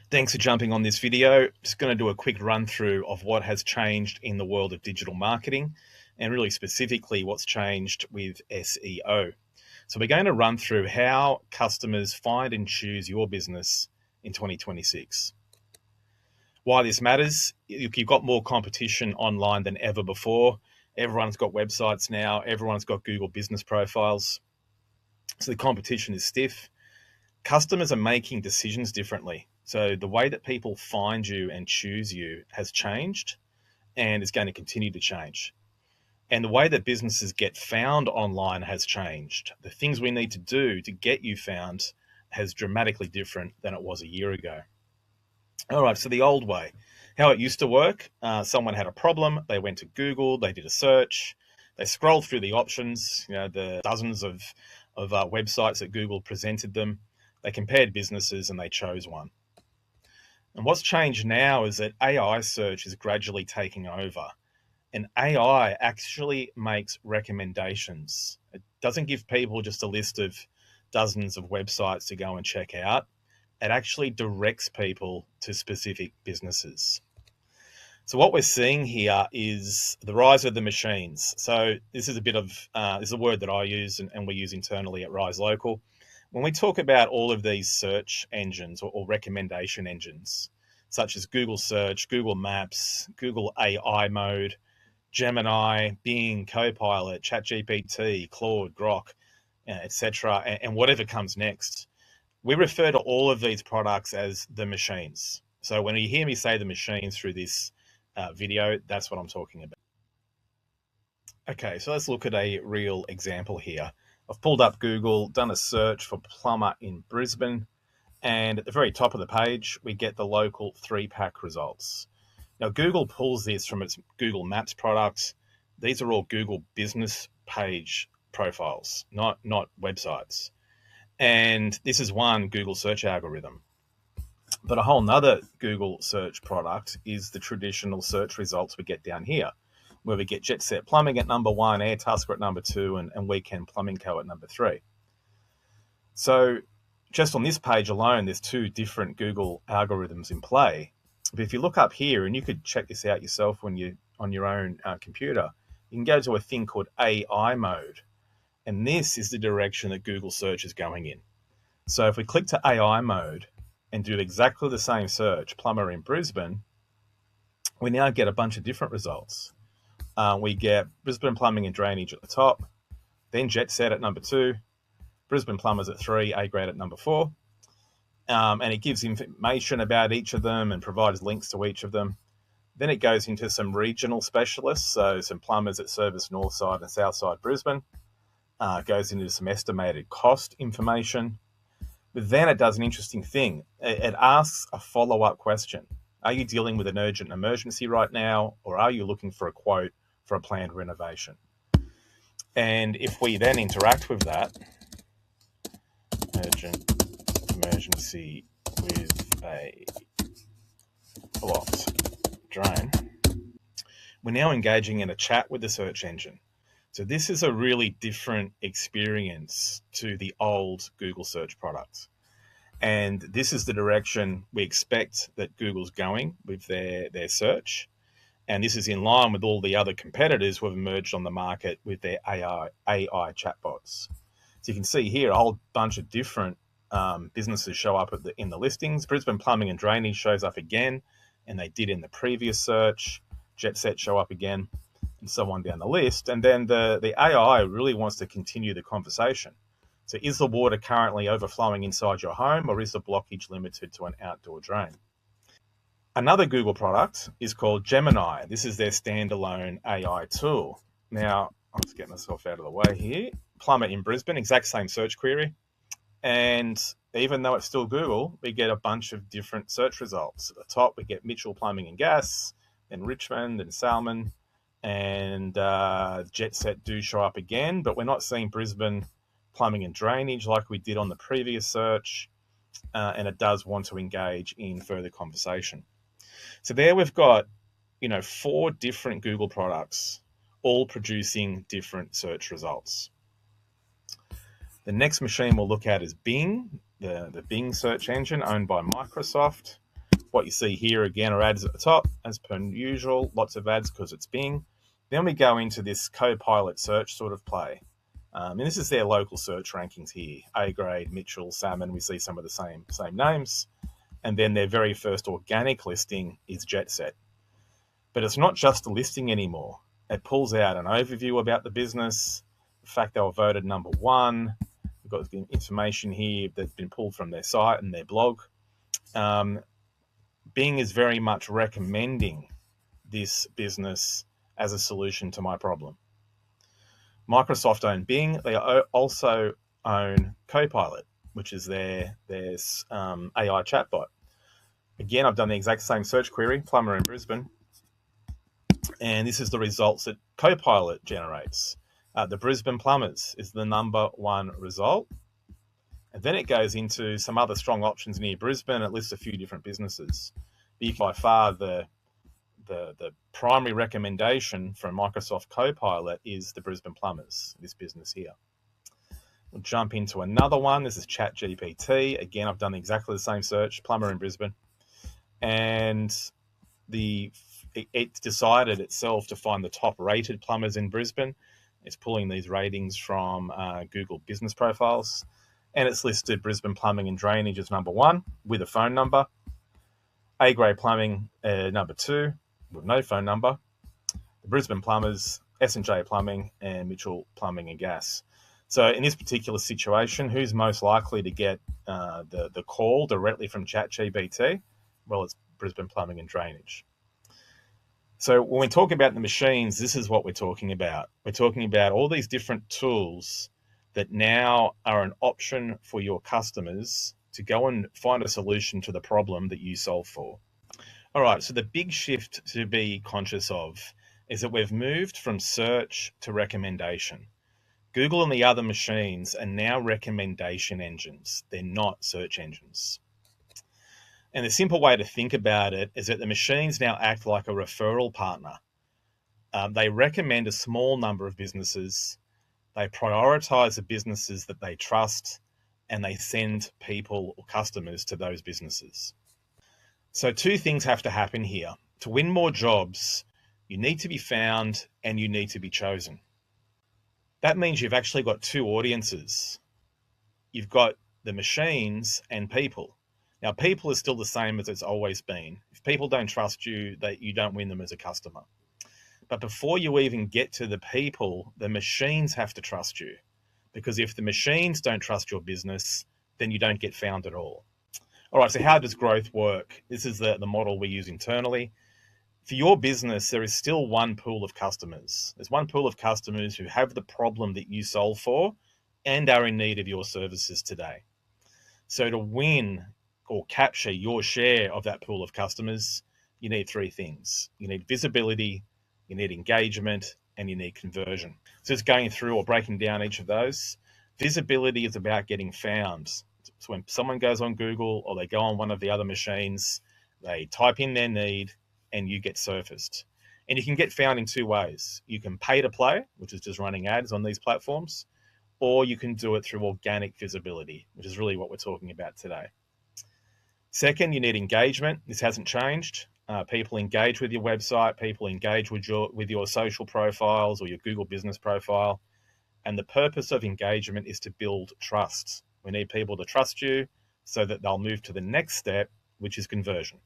Thanks for jumping on this video. Just going to do a quick run through of what has changed in the world of digital marketing and really specifically what's changed with SEO. So we're going to run through how customers find and choose your business in 2026. Why this matters, you've got more competition online than ever before. Everyone's got websites now. Everyone's got Google business profiles. So the competition is stiff. Customers are making decisions differently. So the way that people find you and choose you has changed and is going to continue to change. And the way that businesses get found online has changed. The things we need to do to get you found has dramatically different than it was a year ago. All right, so the old way, how it used to work, someone had a problem, they went to Google, they did a search, they scrolled through the options, the dozens of websites that Google presented them. They compared businesses and they chose one. And what's changed now is that AI search is gradually taking over. And AI actually makes recommendations. It doesn't give people just a list of dozens of websites to go and check out. It actually directs people to specific businesses. So what we're seeing here is the rise of the machines. So this is this is a word that I use and we use internally at Rise Local. When we talk about all of these search engines or recommendation engines, such as Google Search, Google Maps, Google AI Mode, Gemini, Bing, Copilot, ChatGPT, Claude, Grok, etc., and whatever comes next, we refer to all of these products as the machines. So when you hear me say the machines through this video, that's what I'm talking about. Okay, so let's look at a real example here. I've pulled up Google, done a search for plumber in Brisbane, and at the very top of the page, we get the local 3-pack results. Now, Google pulls this from its Google Maps product. These are all Google business page profiles, not websites. And this is one Google search algorithm. But a whole nother Google search product is the traditional search results we get down here, where we get Jet Set Plumbing at number 1, Airtasker at number 2, and Weekend Plumbing Co. at number 3. So just on this page alone, there's 2 different Google algorithms in play. But if you look up here, and you could check this out yourself when you're on your own computer, you can go to a thing called AI mode. And this is the direction that Google search is going in. So if we click to AI mode and do exactly the same search, plumber in Brisbane, we now get a bunch of different results. We get Brisbane Plumbing and Drainage at the top, then Jet Set at number 2, Brisbane Plumbers at 3, A Grade at number 4. And it gives information about each of them and provides links to each of them. Then it goes into some regional specialists, so some plumbers that service Northside and Southside Brisbane. Goes into some estimated cost information. But then it does an interesting thing. It asks a follow-up question. Are you dealing with an urgent emergency right now, or are you looking for a quote for a planned renovation? And if we then interact with that, urgent emergency with a blocked drain, we're now engaging in a chat with the search engine. So this is a really different experience to the old Google search product. And this is the direction we expect that Google's going with their search. And this is in line with all the other competitors who have emerged on the market with their AI chatbots. So you can see here a whole bunch of different businesses show up in the listings. Brisbane Plumbing and Drainage shows up again, and they did in the previous search. Jet Set show up again, and so on down the list. And then the AI really wants to continue the conversation. So is the water currently overflowing inside your home, or is the blockage limited to an outdoor drain? Another Google product is called Gemini. This is their standalone AI tool. Now, I'll just get myself out of the way here. Plumber in Brisbane, exact same search query. And even though it's still Google, we get a bunch of different search results. At the top, we get Mitchell Plumbing and Gas, then Richmond and Salmon, and Jet Set do show up again, but we're not seeing Brisbane Plumbing and Drainage like we did on the previous search, and it does want to engage in further conversation. So there we've got 4 different Google products, all producing different search results. The next machine we'll look at is Bing, the Bing search engine owned by Microsoft. What you see here again are ads at the top, as per usual, lots of ads because it's Bing. Then we go into this Copilot search sort of play. And this is their local search rankings here. A Grade, Mitchell, Salmon, we see some of the same names. And then their very first organic listing is Jet Set. But it's not just a listing anymore. It pulls out an overview about the business, the fact they were voted number one. We've got the information here that's been pulled from their site and their blog. Bing is very much recommending this business as a solution to my problem. Microsoft own Bing. They also own Copilot, which is their AI chatbot. Again, I've done the exact same search query, plumber in Brisbane, and this is the results that Copilot generates. The Brisbane Plumbers is the number one result. And then it goes into some other strong options near Brisbane. It lists a few different businesses. By far, the primary recommendation from Microsoft Copilot is the Brisbane Plumbers, this business here. We'll jump into another one. This is ChatGPT. Again, I've done exactly the same search, plumber in Brisbane. And it decided itself to find the top rated plumbers in Brisbane. It's pulling these ratings from Google Business Profiles. And it's listed Brisbane Plumbing and Drainage as number one with a phone number. A Grade Plumbing, number two, with no phone number. The Brisbane Plumbers, S&J Plumbing, and Mitchell Plumbing and Gas. So in this particular situation, who's most likely to get the call directly from ChatGPT? Well, it's Brisbane Plumbing and Drainage. So when we talk about the machines, this is what we're talking about. We're talking about all these different tools that now are an option for your customers to go and find a solution to the problem that you solve for. All right, so the big shift to be conscious of is that we've moved from search to recommendation. Google and the other machines are now recommendation engines. They're not search engines. And the simple way to think about it is that the machines now act like a referral partner. They recommend a small number of businesses. They prioritize the businesses that they trust, and they send people or customers to those businesses. So two things have to happen here. To win more jobs, you need to be found and you need to be chosen. That means you've actually got two audiences. You've got the machines and people. Now, people is still the same as it's always been. If people don't trust you, you don't win them as a customer. But before you even get to the people, the machines have to trust you. Because if the machines don't trust your business, then you don't get found at all. All right, so how does growth work? This is the model we use internally. For your business, there is still one pool of customers. There's one pool of customers who have the problem that you solve for and are in need of your services today. So to win or capture your share of that pool of customers, you need three things. You need visibility, you need engagement, and you need conversion. So just going through or breaking down each of those. Visibility is about getting found. So when someone goes on Google or they go on one of the other machines, they type in their need and you get surfaced. And you can get found in two ways. You can pay to play, which is just running ads on these platforms, or you can do it through organic visibility, which is really what we're talking about today. Second, you need engagement. This hasn't changed. People engage with your website. People engage with your social profiles or your Google business profile. And the purpose of engagement is to build trust. We need people to trust you so that they'll move to the next step, which is conversion.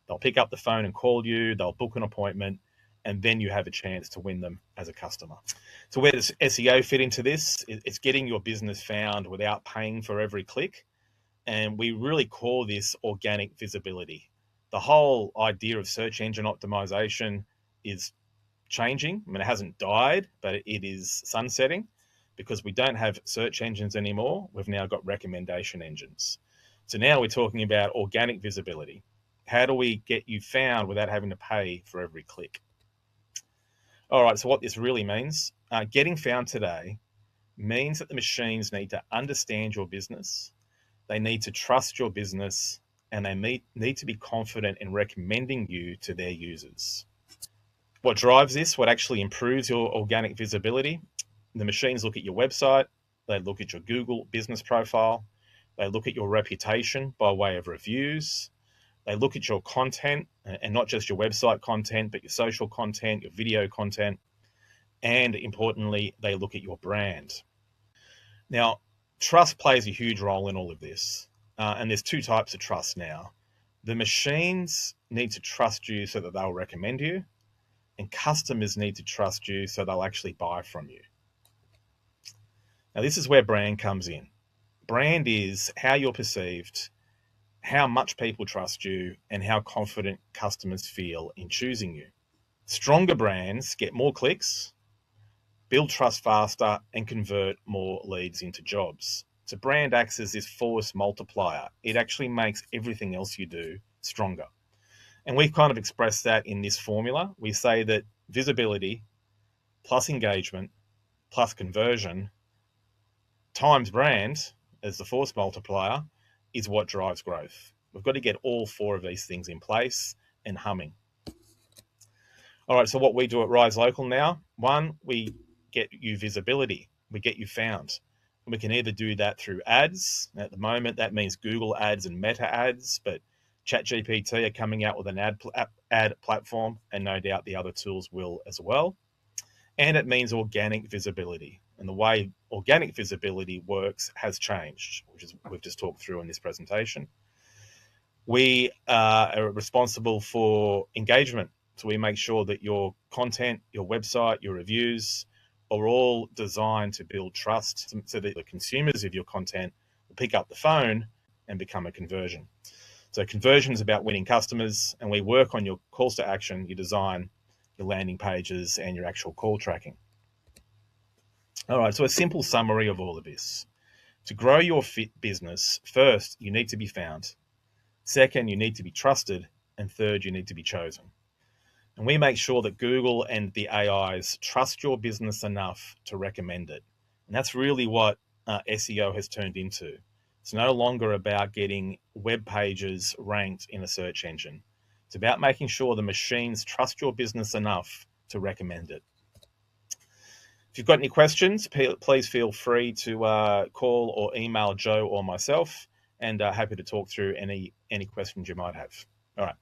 They'll pick up the phone and call you. They'll book an appointment, and then you have a chance to win them as a customer. So where does SEO fit into this? It's getting your business found without paying for every click. And we really call this organic visibility. The whole idea of search engine optimization is changing. I mean, it hasn't died, but it is sunsetting because we don't have search engines anymore. We've now got recommendation engines. So now we're talking about organic visibility. How do we get you found without having to pay for every click? All right, so what this really means, getting found today means that the machines need to understand your business. They need to trust your business, and they need to be confident in recommending you to their users. What drives this, what actually improves your organic visibility? The machines look at your website, they look at your Google business profile, they look at your reputation by way of reviews, They look at your content, and not just your website content, but your social content, your video content, and importantly, they look at your brand. Now, trust plays a huge role in all of this. And there's two types of trust now. The machines need to trust you so that they'll recommend you, and customers need to trust you so they'll actually buy from you. Now, this is where brand comes in. Brand is how you're perceived, how much people trust you, and how confident customers feel in choosing you. Stronger brands get more clicks, build trust faster, and convert more leads into jobs. So brand acts as this force multiplier. It actually makes everything else you do stronger. And we've kind of expressed that in this formula. We say that visibility plus engagement plus conversion times brand as the force multiplier is what drives growth. We've got to get all four of these things in place and humming. All right, so what we do at Rise Local now, one, we get you visibility, we get you found. And we can either do that through ads. At the moment, that means Google ads and Meta ads, but ChatGPT are coming out with an ad platform, and no doubt the other tools will as well. And it means organic visibility. And the way organic visibility works has changed, which is we've just talked through in this presentation. We are responsible for engagement. So we make sure that your content, your website, your reviews are all designed to build trust so that the consumers of your content will pick up the phone and become a conversion. So conversion is about winning customers, and we work on your calls to action, your design, your landing pages, and your actual call tracking. All right, so a simple summary of all of this. To grow your business, first, you need to be found. Second, you need to be trusted. And third, you need to be chosen. And we make sure that Google and the AIs trust your business enough to recommend it. And that's really what SEO has turned into. It's no longer about getting web pages ranked in a search engine. It's about making sure the machines trust your business enough to recommend it. If you've got any questions, please feel free to call or email Joe or myself, and happy to talk through any questions you might have. All right.